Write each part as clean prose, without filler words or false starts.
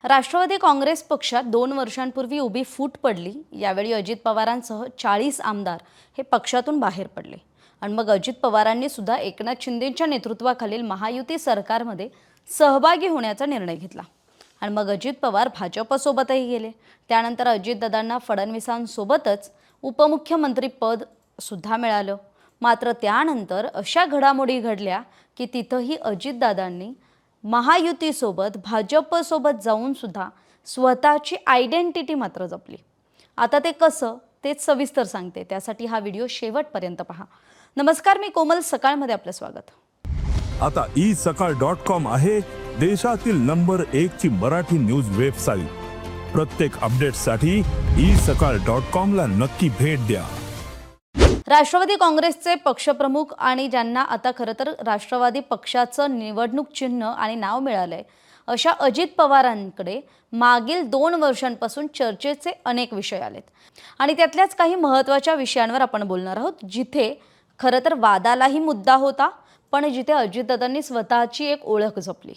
राष्ट्रवादी काँग्रेस पक्षात 2 वर्षांपूर्वी उभी फूट पडली। यावेळी अजित पवारांसह 40 आमदार हे पक्षातून बाहेर पडले आणि मग अजित पवारांनी सुद्धा एकनाथ शिंदेंच्या नेतृत्वाखालील महायुती सरकारमध्ये सहभागी होण्याचा निर्णय घेतला आणि मग अजित पवार भाजपसोबतही गेले। त्यानंतर अजितदादांना फडणवीसांसोबतच उपमुख्यमंत्री पद सुद्धा मिळालं। मात्र त्यानंतर अशा घडामोडी घडल्या की तिथंही अजितदादांनी महायुतीसोबत भाजपसोबत जाऊन सुद्धा स्वतःची आयडेंटिटी मात्र जपली। आता ते कसं तेच सविस्तर सांगते, त्यासाठी हा व्हिडिओ शेवटपर्यंत पहा। नमस्कार, मी कोमल, सकाळमध्ये आपलं स्वागत। आता isakal.com आहे देशातील नंबर 1 ची मराठी न्यूज वेबसाईट। प्रत्येक अपडेटसाठी isakal.com ला नक्की भेट द्या। राष्ट्रवादी काँग्रेसचे पक्षप्रमुख आणि ज्यांना आता खरं तर राष्ट्रवादी पक्षाचं निवडणूक चिन्ह आणि नाव मिळालंय अशा अजित पवारांकडे मागील 2 वर्षांपासून चर्चेचे अनेक विषय आलेत आणि त्यातल्याच काही महत्त्वाच्या विषयांवर आपण बोलणार आहोत, जिथे खरं तर वादालाही मुद्दा होता, पण जिथे अजितदादांनी स्वतःची एक ओळख जपली।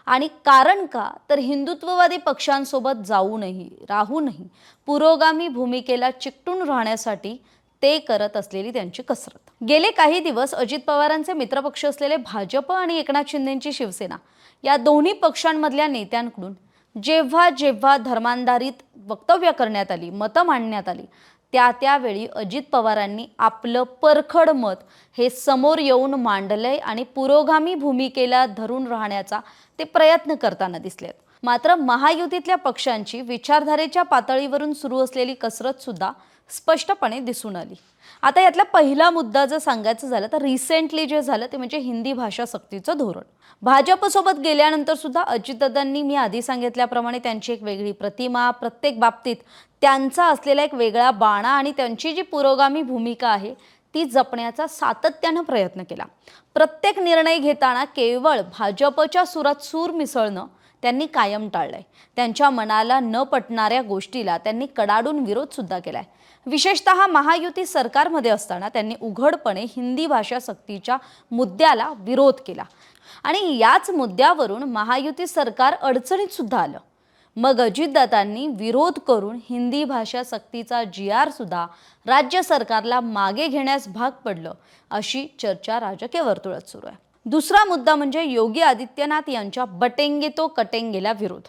आणि कारण का तर हिंदुत्ववादी पक्षांसोबत जाऊनही राहूनही पुरोगामी भूमिकेला चिकटून राहण्यासाठी ते करत असलेली त्यांची कसरत। गेले काही दिवस अजित पवारांचे मित्रपक्ष असलेले भाजप आणि एकनाथ शिंदेंची शिवसेना या दोन्ही पक्षांमधल्या नेत्यांकडून जेव्हा जेव्हा धर्मांधारित वक्तव्य करण्यात आली, मतं मांडण्यात आली, त्यावेळी अजित पवारांनी आपलं परखड मत हे समोर येऊन मांडलंय आणि पुरोगामी भूमिकेला धरून राहण्याचा ते प्रयत्न करताना दिसलेत। मात्र महायुतीतल्या पक्षांची विचारधारेच्या पातळीवरून सुरू असलेली कसरत सुद्धा स्पष्टपणे दिसून आली। आता यातला पहिला मुद्दा जर सांगायचं झालं तर रिसेंटली जे झालं ते म्हणजे हिंदी भाषा सक्तीचं धोरण। भाजपसोबत गेल्यानंतर सुद्धा अजितदादांनी मी आधी सांगितल्याप्रमाणे त्यांची एक वेगळी प्रतिमा, प्रत्येक बाबतीत त्यांचा असलेला एक वेगळा बाणा आणि त्यांची जी पुरोगामी भूमिका आहे ती जपण्याचा सातत्याने प्रयत्न केला। प्रत्येक निर्णय घेताना केवळ भाजपच्या सुरात सूर मिसळणं त्यांनी कायम टाळलंय। त्यांच्या मनाला न पटणाऱ्या गोष्टीला त्यांनी कडाडून विरोध सुद्धा केलाय। विशेषतः महायुती सरकारमध्ये असताना त्यांनी उघडपणे हिंदी भाषा सक्तीच्या मुद्द्याला विरोध केला आणि याच मुद्द्यावरून महायुती सरकार अडचणीत सुद्धा आलं। मग अजितदादांनी विरोध करून हिंदी भाषा सक्तीचा GR सुद्धा राज्य सरकारला मागे घेण्यास भाग पडलं, अशी चर्चा राजकीय वर्तुळात सुरू आहे। दुसरा मुद्दा म्हणजे योगी आदित्यनाथ यांच्या बटेंगे तो कटेंगेला विरोध।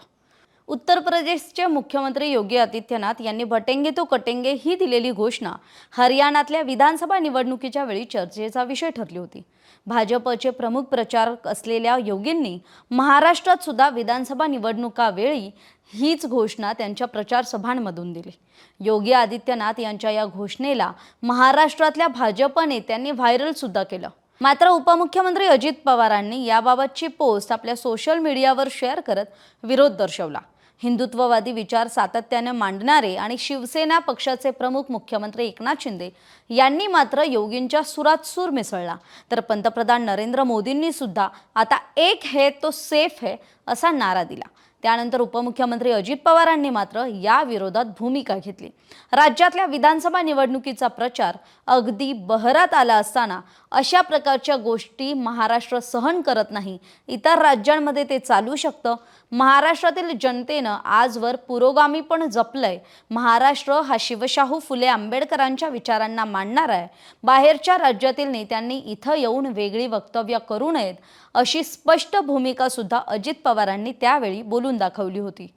उत्तर प्रदेशचे मुख्यमंत्री योगी आदित्यनाथ यांनी बटेंगे तो कटेंगे ही दिलेली घोषणा हरियाणातल्या विधानसभा निवडणुकीच्या वेळी चर्चेचा विषय ठरली होती। भाजपचे प्रमुख प्रचारक असलेल्या योगींनी महाराष्ट्रात सुद्धा विधानसभा निवडणुकावेळी हीच घोषणा त्यांच्या प्रचार सभांमधून दिली। योगी आदित्यनाथ यांच्या या घोषणेला महाराष्ट्रातल्या भाजप नेत्यांनी व्हायरल सुद्धा केलं। मात्र उपमुख्यमंत्री अजित पवारांनी याबाबतची पोस्ट आपल्या सोशल मीडियावर शेअर करत विरोध दर्शवला। हिंदुत्ववादी विचार सातत्याने मांडणारे आणि शिवसेना पक्षाचे प्रमुख मुख्यमंत्री एकनाथ शिंदे यांनी मात्र योगींच्या सुरात सूर मिसळला, तर पंतप्रधान नरेंद्र मोदींनी सुद्धा आता एक है तो सेफ है असा नारा दिला। त्यानंतर उपमुख्यमंत्री अजित पवारांनी मात्र या विरोधात भूमिका घेतली। राज्यातल्या विधानसभा निवडणुकीचा प्रचार अगदी बहरात आला असताना अशा प्रकारच्या गोष्टी महाराष्ट्र सहन करत नाही, इतर राज्यांमध्ये ते चालू शकतं। महाराष्ट्रातील जनतेनं आजवर पुरोगामी पण जपलंय। महाराष्ट्र हा शिवशाहू फुले आंबेडकरांच्या विचारांना मानणारा आहे। बाहेरच्या राज्यातील नेत्यांनी इथं येऊन वेगळी वक्तव्य करू नयेत, अशी स्पष्ट भूमिका सुद्धा अजित पवारांनी त्यावेळी बोलून दाखवली होती।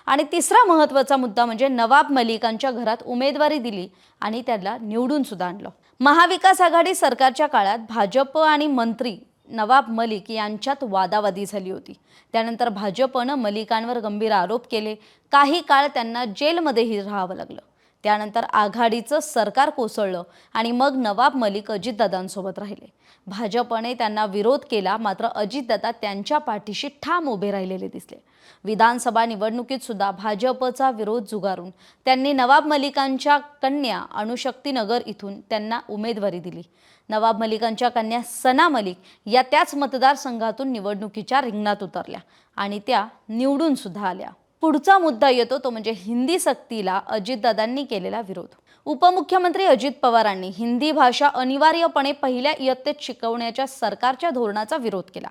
आणि तिसरा महत्त्वाचा मुद्दा म्हणजे नवाब मलिकांच्या घरात उमेदवारी दिली आणि त्याला निवडून सुद्धा आणलं। महाविकास आघाडी सरकारच्या काळात भाजप आणि मंत्री नवाब मलिक यांच्यात वादावादी झाली होती। त्यानंतर भाजपनं मलिकांवर गंभीर आरोप केले। काही काळ त्यांना जेलमध्येही राहावं लागलं। त्यानंतर आघाडीचं सरकार कोसळलं आणि मग नवाब मलिक अजितदादांसोबत राहिले। भाजपने त्यांना विरोध केला, मात्र अजितदादा त्यांच्या पाठीशी ठाम उभे राहिलेले दिसले। विधानसभा निवडणुकीत सुद्धा भाजपचा विरोध झुगारून त्यांनी नवाब मलिकांच्या कन्या अणुशक्तीनगर इथून त्यांना उमेदवारी दिली। नवाब मलिकांच्या कन्या सना मलिक या त्याच मतदारसंघातून निवडणुकीच्या रिंगणात उतरल्या आणि त्या निवडून सुद्धा आल्या। पुढचा मुद्दा येतो तो म्हणजे हिंदी सक्तीला अजितदादांनी केलेला विरोध. उपमुख्यमंत्री अजित पवारांनी हिंदी भाषा अनिवार्यपणे पहिल्या इयत्तेत शिकवण्याच्या सरकारच्या धोरणाचा विरोध केला.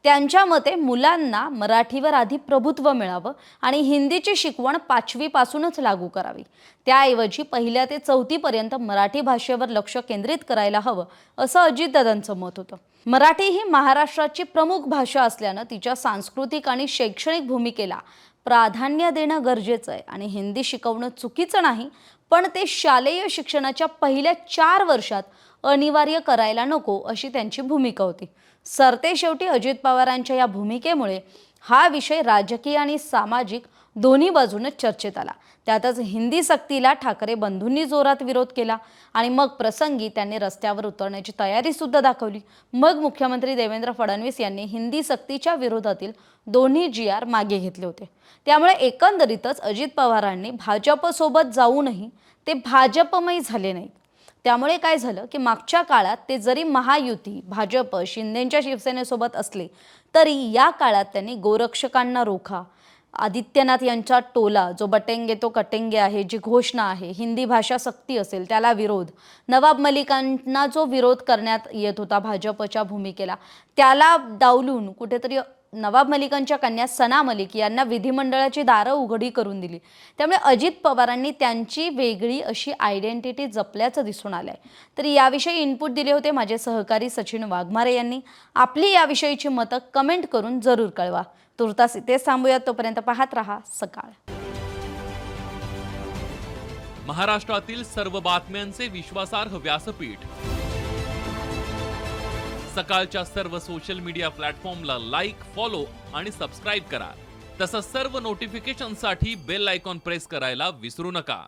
त्यांच्या मते मुलांना मराठीवर आधी प्रभुत्व मिळावं आणि हिंदीची शिकवण 5वी पासूनच लागू करावी. त्याऐवजी पहिल्या ते 4थी पर्यंत मराठी भाषेवर लक्ष केंद्रित करायला हवं असं अजितदादांचं मत होतं. मराठी ही महाराष्ट्राची प्रमुख भाषा असल्यानं तिच्या सांस्कृतिक आणि शैक्षणिक भूमिकेला प्राधान्य देणं गरजेचं आहे आणि हिंदी शिकवणं चुकीचं नाही, पण ते शालेय शिक्षणाच्या पहिल्या 4 वर्षात अनिवार्य करायला नको अशी त्यांची भूमिका होती. सरतेशेवटी अजित पवारांच्या या भूमिकेमुळे हा विषय राजकीय आणि सामाजिक दोन्ही बाजूने चर्चेत आला. त्यातच हिंदी सक्तीला ठाकरे बंधूंनी जोरात विरोध केला आणि मग प्रसंगी त्यांनी रस्त्यावर उतरण्याची तयारी सुद्धा दाखवली. मग मुख्यमंत्री देवेंद्र फडणवीस यांनी हिंदी सक्तीच्या विरोधातील दोन्ही GR मागे घेतले होते. त्यामुळे एकंदरीतच अजित पवारांनी भाजपसोबत जाऊनही ते भाजपमय झाले नाहीत. त्यामुळे काय झालं की मागच्या काळात ते जरी महायुती भाजप शिंदेच्या शिवसेनेसोबत असले तरी या काळात त्यांनी गोरक्षकांना रोखा, आदित्यनाथ यांचा टोला जो बटेंगे तो कटेंगे आहे जी घोषणा आहे, हिंदी भाषा सक्ती असेल त्याला विरोध, नवाब मलिकांना जो विरोध करण्यात येत होता भाजपच्या भूमिकेला त्याला डावलून कुठेतरी नवाब मलिकांच्या कन्या सना मलिक यांना विधिमंडळाची दारं उघडी करून दिली. त्यामुळे अजित पवारांनी त्यांची वेगळी अशी आयडेंटिटी जपल्याचं दिसून आलंय. तर याविषयी इनपुट दिले होते माझे सहकारी सचिन वाघमारे यांनी. आपली याविषयीची मतं कमेंट करून जरूर कळवा. तुर्तास इथेच थांबूयात. तोपर्यंत पाहत रहा सकाळ. महाराष्ट्रातील सर्व बातम्यांचे विश्वासार्ह व्यासपीठ सकाळच्या सर्व सोशल मीडिया प्लॅटफॉर्मला लाईक, फॉलो आणि सबस्क्राईब करा. तसंच सर्व नोटिफिकेशनसाठी बेल आयकॉन प्रेस करायला विसरू नका.